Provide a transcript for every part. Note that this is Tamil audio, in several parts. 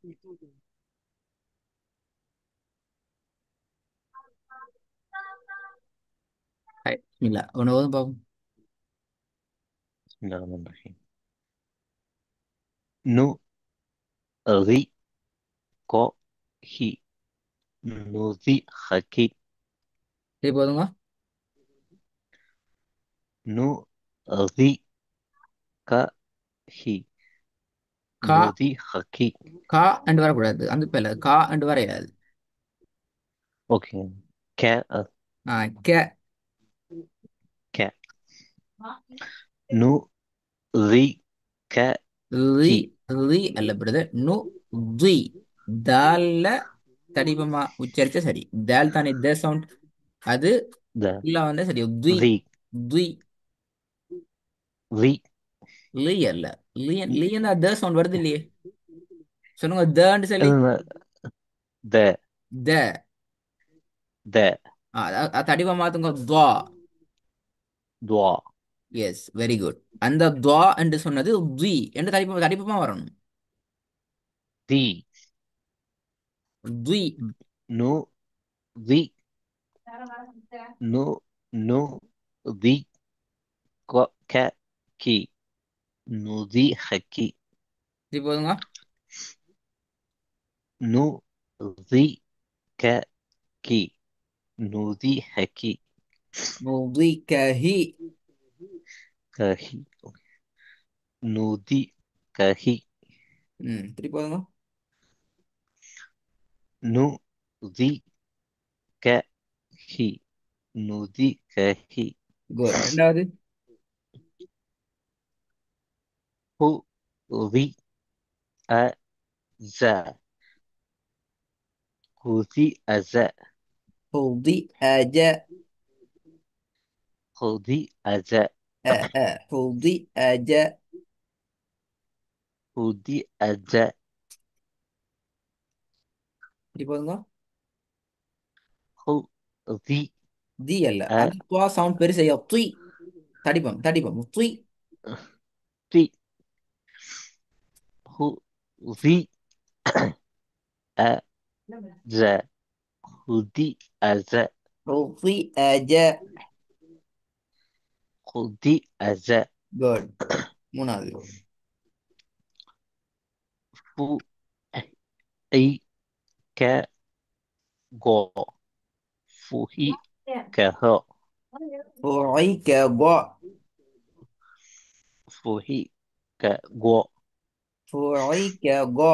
Hai, Bismillah. Ono பாப்போம். Bismillahirrahmanirrahim. Nu ri ko hi nuzi haki சரி போதுங்க. nu ri ka hi கா nuzi haki. கா அண்டு வரக்கூடாது. அந்த பேர்ல கா அண்டு வரையாது. Okay. Ka ஆ, கே ka nu ri ka ரி hi ரி அல்ல பிரதர். நு ரி தால்ல தடிப்பமா உச்சரிச்சா சரி. தால் தானே த சவுண்ட். அது the இல்ல வந்தா சரி. த்வி ri த்வி ri லீ அல்ல. லீ த சவுண்ட் வருது இல்லையே. சொல்லுங்க தன்னு சொல்லி. uh, the த the தடிப்பா மாத்துங்க. துவா. dwa yes, very good. அந்த துவா என்று சொன்னது த்வி என்று தடிப்பமா வரணும். the த்வி. nu ri nu nu ri ko ka ki nuzi haki சரி போதுங்க. nu ri ka ki nuzi haki நுதி கஹி. kahi nuzi kahi சரி போதுங்க. nu zi kahi nuzi kahi good. ரெண்டாவது. hu ri a za huzi aza ஹுதி அஜ. huzi aza ஹுதி அஜ. huzi aza சரி போதுங்க. hu ri தி அல்ல. a அந்த துவா சவுண்ட் பெருசையா துய். தடிப்பம் தடிப்பம் துய். ri hu ri a za huzi aza ஹுதி அஜ. huzi aza good. மூணாவது. fu i ka go fuhi ka ho ஃபுஐ க கோ. fuhi ka go ஃபுஐ க கோ.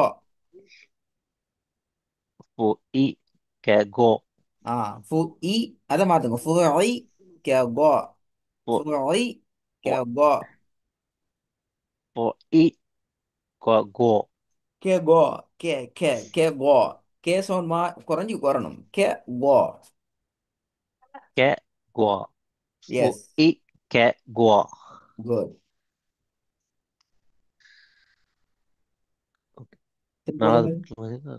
fuhi ka go ஆ, ஃபு இ அதை மாத்துங்க. ஃபுஐ க கோ. fu ஃபுஐ fu க கோ. fuhi ka go கே கோ. கே கோ. கே சவுண்ட் குறைஞ்சி வரணும். கே கோ. ka go yes. fuhi ka go good. சரி நாலாவது போதுங்க.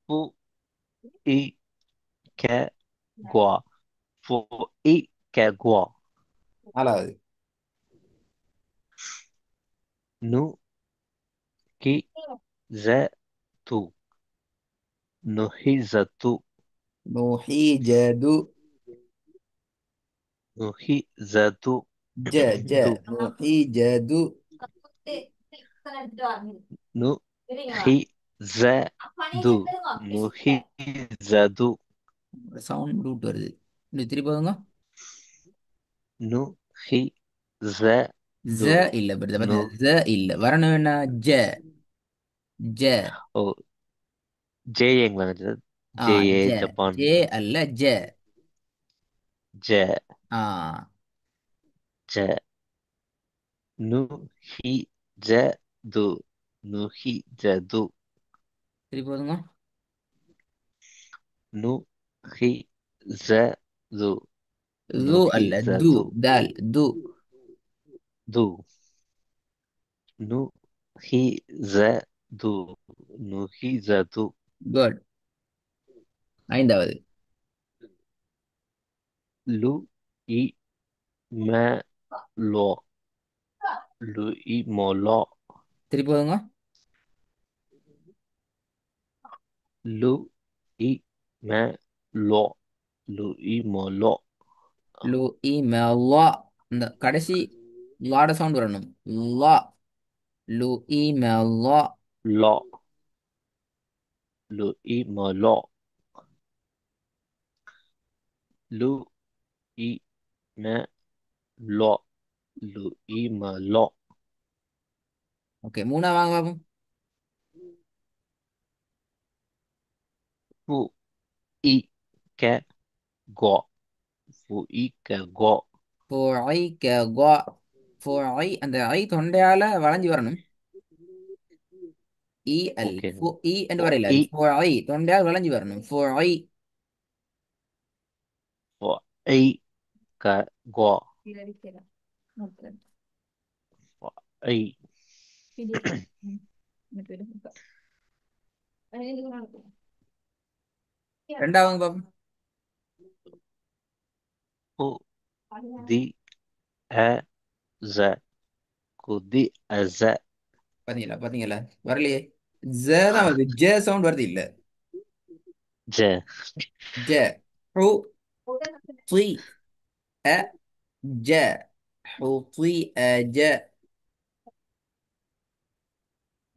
fuhi ka go fuhi ka go நாலாவது. nu ki za tu nuhi za tu நுஹி ஜது. nuhi za tu ஜ ஜ tu நுஹி ஜது. nu hi za du nuhi za du sound ரூட் வருது. இப்படி திருப்பி போதுங்க. nu hi za du ஜ இல்ல பிரதர், nu பாத்தீங்க ஜ இல்ல வரணும். என்ன ஜ. ஜ. oh J எங்க ஆ, J A ஜ. ஜப்பான் ஜே அல்ல ஜ. J ஆ, J nu hi za du nu hi za du திருப்பி போதுங்க. nu hi za du nu து hi அல்ல za து. du தால் து. du nu hi za du nu hi za du good. ஐந்தாவது. lu i ma lo lu i mo lo திருப்பி போதுங்க. லு இ ம லோ. லு இ ம லோ. லு இ ம லா. இந்த கடைசி லாட சவுண்ட் வரணும். லா. லு இ ம லா. லோ. லு இ ம லோ. லு இ ம லோ. லு இ ம லோ. ஓகே, மூணா வாங்க பாப்போம். ஃபு இ க கோ. ஃபு இ க கோ. ஃபோ ஐ க கோ. ஃபோ ஐ, அந்த ஐ தொண்டையால வளைஞ்சு வரணும். E L okay. ஃபோ இ என்று ஃபு வரையில இ ஃபோ ஐ தொண்டையால் வளைஞ்சு வரணும். ஃபோ ஐ. ஃபு இ க கோ. ஃபு இ ரெண்டாவது பாப்போம். ஃபு தி அ ஸ. குதி அஸ. பாத்தீங்களா பாத்தீங்களா? வரலையே. ஜ தான் வருது. ஜ சவுண்ட் வருது இல்ல. ஜ. ஜ. ஹூ த்ரீ அ ஜ. ஹூ த்ரீ அ ஜ.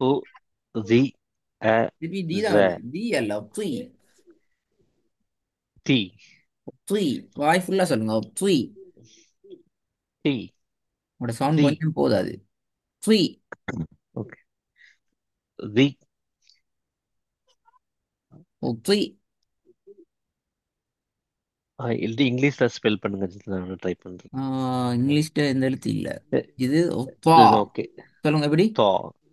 ஃபு தி அ திருப்பி டி தான் ஸ. வருது. டி அல்ல த்ரீ. தி. த்ரீ. வாய் ஃபுல்லா சொல்லுங்க. த்ரீ. தி. உங்களோட சவுண்ட் தி. கொஞ்சம் போதாது. த்ரீ. ஓகே. தி. த்ரீ. எழுதி இங்கிலீஷ்ல ஸ்பெல் பண்ணுங்க. நான் ட்ரை பண்றேன். இங்கிலீஷ்ல இந்த எழுத்து இல்ல. எ, இது துவா. இது ஓகே. சொல்லுங்க எப்படி? தோ.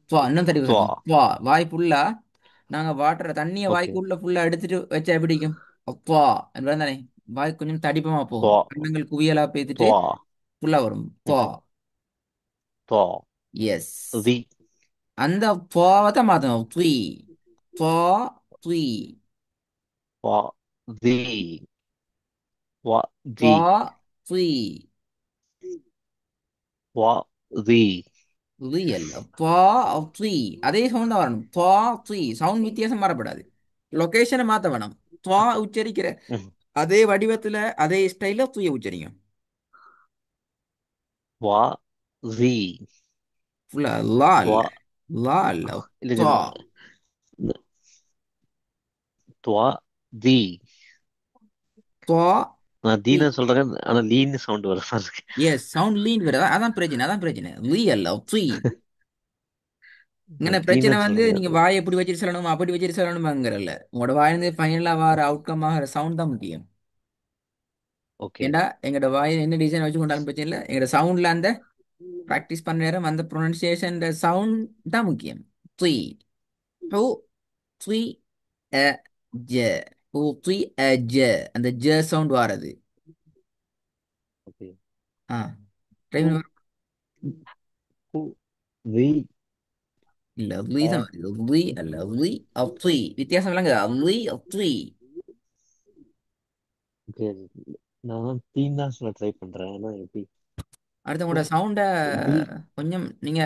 துவா. இன்னும் தட்டி துவா. சொல்லுங்க. துவா. வாய் ஃபுல்லா. நாங்க வாட்டர் தண்ணியை ஓகே. வாய்க்குள்ள ஃபுல்லா எடுத்துட்டு வச்சா எப்படி இருக்கும்? துவா என்பது தானே. வாய் கொஞ்சம் தடிப்பமா போகும். துவா. கண்ணங்கள் குவியலா பேத்துட்டு துவா. ஃபுல்லா வரும். துவா. ம்ஹும். துவா. எஸ். தி. அந்த துவாவை தான் மாத்தணும். த்ரீ. துவா. த்ரீ. வா. தி. வா. தி. துவா. த்ரீ. வா. தி. த்ரீ அல்ல. துவா. த்ரீ. அதே சவுண்ட் தான் வரணும். துவா. த்ரீ. சவுண்ட் வித்தியாசம் வரப்படாது. லொகேஷனை மாத்த வேணாம். துவா உச்சரிக்கிற ம். அதே வடிவத்துல அதே ஸ்டைல தூய உச்சரிங்க. வா. தி. ஃபுல்லா லா இல்ல. துவா. லா இல்ல. இல்ல துவா. துவா. தி. துவா. நான் த்ரீ. தீன சொல்றேன், ஆனா லீன்னு சவுண்ட் வர மாதிரி இருக்கு. எஸ், சவுண்ட் லீன் வேற. அதான் பிரச்சனை. அதான் பிரச்சனை. லீ அல்ல. த்ரீ. இங்கே நான் பிரச்சனை தீனன்னு வந்து சொல்றேன். நீங்க வாய் எப்படி வச்சுட்டு சொல்லணும் அப்படி வச்சுட்டு சொல்லணுமாங்கிறல்ல. உங்களோட வாயிலிருந்து ஃபைனலா வர அவுட்கம் ஆகிற சவுண்ட் தான் முக்கியம். ஓகே. ஏண்டா எங்களோட வாய் என்ன டிசைன் வச்சு கொண்டாலும் பிரச்சனை இல்லை. எங்களோட சவுண்ட்ல அந்த ப்ராக்டிஸ் பண்ண நேரம் அந்த ப்ரொனன்சியேஷன் சவுண்ட் தான் முக்கியம். த்ரீ. ஹூ த்ரீ அ ஜ. ஹூ த்ரீ அ ஜ. அந்த ஜ சவுண்ட் வாரது. ஓகே. ஆ. Try who. பண்ணி பாருங்க. ஹூ. வி. இல்ல லீ தான் வருது. லீ அல்ல. லீ ஆஃப் த்ரீ. வித்தியாசம் இல்லைங்க. லீ ஆஃப் த்ரீ. ஓகே. நான் தீன் தான் சொல்ல ட்ரை பண்றேன், ஆனா எப்படி? அடுத்து ஹூ. உங்களோட சவுண்டை வி. கொஞ்சம் நீங்க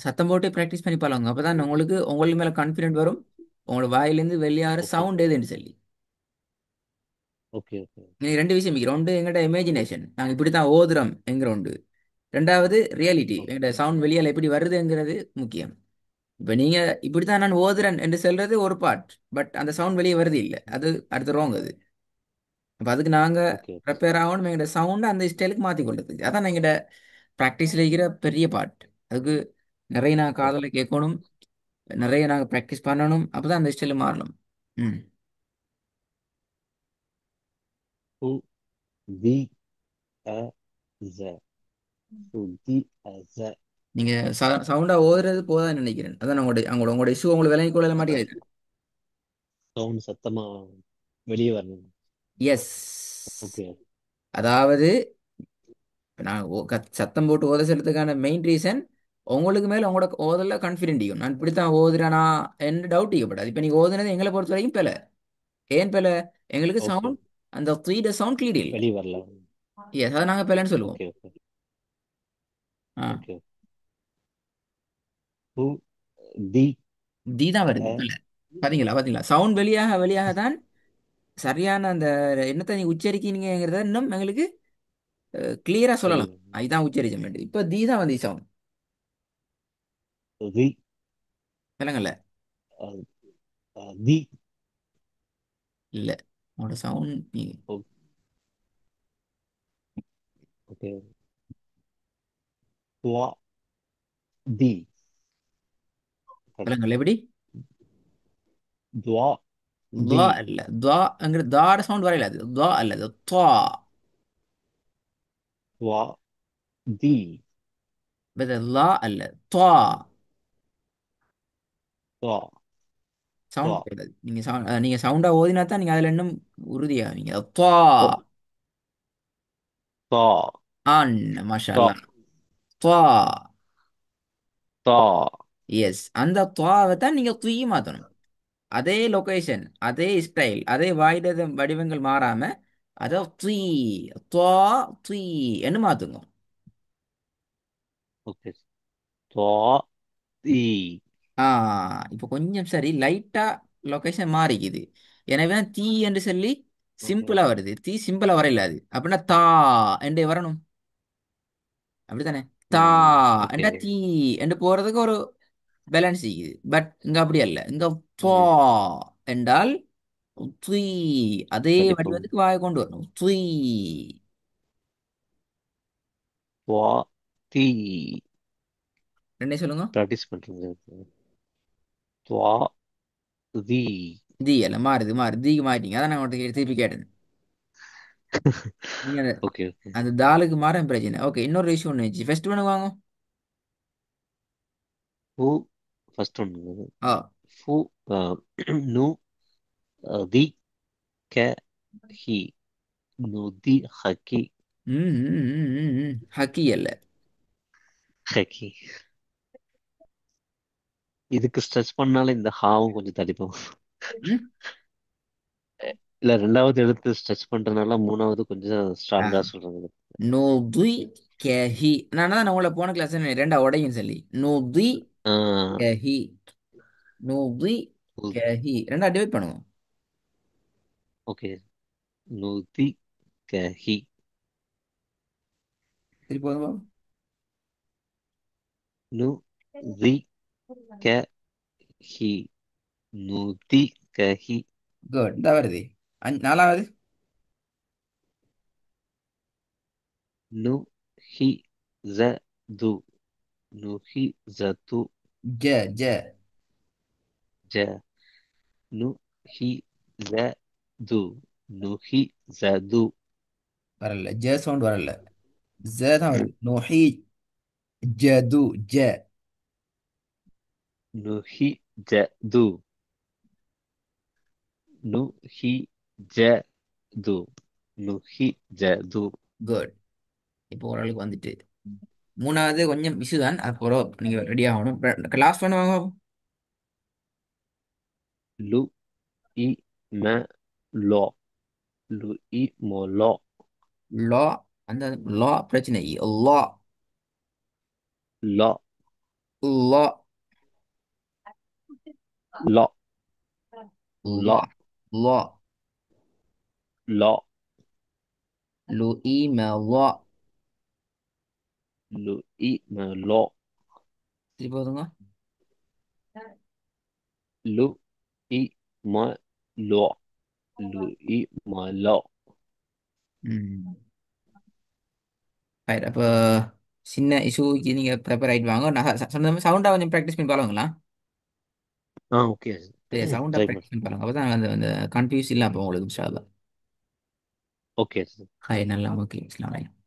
சத்தம் போட்டு ப்ராக்டிஸ் பண்ணி பாருங்க. அப்பதான் உங்களுக்கு உங்களுக்கு மேல கான்ஃபிடென்ட் வரும். உங்களோட வாயிலிருந்து வெளியாகிற ஓகே. சவுண்ட் எதுன்னு சொல்லி. ஓகே. ஓகே. நீங்க ரெண்டு விஷயம் இருக்கிறோம். ஒன்று எங்கள்ட இமேஜினேஷன், நாங்கள் இப்படி தான் ஓதுறோம் என்கிற ஒன்று. ரெண்டாவது ரியாலிட்டி, எங்கள்ட சவுண்ட் வெளியால் எப்படி வருதுங்கிறது முக்கியம். இப்போ நீங்க இப்படித்தான் நான் ஓதுறேன் என்று சொல்றது ஒரு பார்ட். பட் அந்த சவுண்ட் வெளியே வருது இல்லை, அது அடுத்த ரோங் அது. அப்போ அதுக்கு நாங்கள் ஓகே. ஓகே. ப்ரிப்பேர் ஆகணும். எங்களோட சவுண்டை அந்த ஸ்டைலுக்கு மாற்றி கொள்றதுக்கு அதான் எங்கள்ட ப்ராக்டிஸில் இருக்கிற பெரிய பார்ட். அதுக்கு நிறைய நான் ஓகே. காதலை கேட்கணும். நிறைய நாங்கள் ப்ராக்டிஸ் பண்ணணும். அப்பதான் அந்த ஸ்டைல் மாறணும். ம். ஹூ. வி. அ ஜ. ஹூ. தி. அ ஜ. நீங்க சவுண்டா ஓதுறது போதான்னு நினைக்கிறேன். அதான் உங்களுடைய உங்களோட உங்களோட இஷ்யூ உங்களுக்கு விளங்கி கொள்ள அதான் மாட்டேங்குது. சவுண்ட் சத்தமா வெளியே வரணும். எஸ். ஓகே. அதாவது நான் சத்தம் போட்டு ஓத சொல்றதுக்கான மெயின் ரீசன், உங்களுக்கு மேல உங்களோட ஓதல கான்ஃபிடென்ட் இருக்கும். நான் இப்படித்தான் ஓதுறேனா என்று டவுட் செய்யப்படாது. இப்போ நீங்க ஓதுனது எங்களை பொறுத்த வரைக்கும் பெல. ஏன் பெல? எங்களுக்கு ஓகே. சவுண்ட் அந்த த்ரீ ட சவுண்ட் கிளியர் இல்லை. வெளியே வரல. எஸ், அதை நாங்கள் பெலன்னு சொல்லுவோம். ஓகே. ஓகே. ஆ. ஓகே. ஹூ. தி. தி தான் வருது அ பெல. பாத்தீங்களா பாத்தீங்களா, சவுண்ட் வெளியாக வெளியாக தான் சரியான அந்த என்னத்தை நீ உச்சரிக்கிறீங்கிறத இன்னும் எங்களுக்கு கிளியரா சொல்லலாம். தெரியும். இதுதான் உச்சரிச்சம். இப்ப தி தான் வந்து சவுண்ட் தி. விலங்கல்ல. அஹ், தி. இல்ல, உங்களோட சவுண்ட் நீ ஓகே. துவா. தி. விலங்கல்ல எப்படி. துவா. தி. துவா இல்ல, துவாங்கிற தாட சவுண்ட் வரையில, அது துவா அல்ல, அது துவா. துவா. தி. லா அல்ல, துவா. துவா. துவா. சவுண்ட் கிடையாது. நீங்க சவுண்ட் நீங்க சவுண்டா ஓதினா தான் நீங்க அதுல இன்னும் உறுதியா நீங்க துவா. ஓ. துவா. ஆன். மாஷா துவா. அல்லாஹ். துவா. துவா. எஸ், அந்த துவாவை தான் நீங்க துயி மாத்தணும். அதே லொகேஷன், அதே ஸ்டைல், அதே வாய்த வடிவங்கள் மாறாம அதை துய், துவா, துய் என்று மாத்துங்க. ஓகே. துவா. தி. ஆ, இப்போ கொஞ்சம் சரி லைட்டா லொகேஷன் மாறிக்குது. எனவே தான் தீ என்று சொல்லி ஓகே. சிம்பிளா வருது. தீ சிம்பிளா வரையில அது அப்படின்னா தா என்று வரணும். அப்படித்தானே. தா ம். ஓகே. என்றா தீ என்று போறதுக்கு ஒரு பேலன்ஸ் இருக்குது. பட் இங்க அப்படி அல்ல. இங்க துவா ஓகே. என்றால் துய், அதே கண்டிப்பா. வடிவத்துக்கு வாயை கொண்டு வரணும். துய். துவா. தி. ரெண்டே சொல்லுங்க. ப்ராக்டிஸ் பண்றேங்க. துவா. தி. தி அல்ல, மாறுது மாறுது, தீக்கு மாறிட்டீங்க. அதான் நான் உங்கள்கிட்ட திருப்பி கேட்டேன். நீங்க அந்த ஓகே. ஓகே. அந்த தாலுக்கு மாற பிரச்சனை. ஓகே, இன்னொரு இஷ்யூ ஒன்று வச்சு ஃபர்ஸ்ட் பண்ண வாங்க. ஃபு. ஃபர்ஸ்ட் ஒன்று. ஆ. ஃபு. அஹ், நு. தி. க. ஹி. நுதி ஹக்கி. ஹக்கி அல்ல. ஹக்கி. இதுக்கு ஸ்ட்ரெச் பண்ணாலும் இந்த ஹாவும் கொஞ்சம் தடிப்போம். ம். இல்ல, ரெண்டாவது எழுத்து ஸ்ட்ரெச் பண்றதுனால மூணாவது கொஞ்சம் ஆ. ஸ்ட்ராங்கா சொல்றாங்க. நோதுய் கஹி. நான் தான் உங்களை போன கிளாஸ் ரெண்டா உடையும் சொல்லி நோதுய் ஆஹ். கஹி. நோதுய் கஹி ரெண்டா டிவைட் பண்ணுவோம். ஓகே. நுதி கஹி. திருப்பி போதுமா. நு. தி. க. ஹி. நுதி கஹி. குட், இந்த வருது. நாலாவது. நு. ஹி. ஜ. து. நு ஹி ஜ து. ஜ. ஜ ஜ. நு. ஹி. ஜ. து. நு ஹி ஜ து. வரல, ஜ சவுண்ட் வரல. ஜ தான் வருது. நோஹி ஜது. ஜ. நு ஹி ஜ து. நு ஹி ஜ து. நு ஹி ஜ து. குட். இப்போ ஓரளவுக்கு வந்துட்டு. மூணாவது கொஞ்சம் இஷ்யூ தான், அப்புறம் நீங்க ரெடி ஆகணும். லாஸ்ட் பண்ணுவாங்க. லு. இ. ம. லோ. லு. இ. மோ லோ. லா. அந்த லா பிரச்சனை. லா. லோ. லா. லோ. லா. லோ. லா. லோ. லு இ ம லா. லு. இ. ம லோ. திருப்பி போதுங்க. லு. இ. ம லோ. லு. இ. ம லோ. ம். ரைட். அப்போ சின்ன இஷ்யூக்கு நீங்க ப்ரிப்பேர் ஆயிட்டு வாங்க. நான் சொன்ன சவுண்டா கொஞ்சம் ப்ராக்டிஸ் பண்ணி பாருங்களா. ஓகே. சவுண்டா ட்ரை ப்ராக்டிஸ் பண்ண. பண்ணி பாருங்க. அப்பதான் அந்த அந்த கன்ஃபியூஸ் இல்லாம போகும் உங்களுக்கு இன்ஷா அல்லாஹ். ஓகே. ஹாய், நல்லா ஓகே. அஸ்ஸலாமு அலைக்கும்.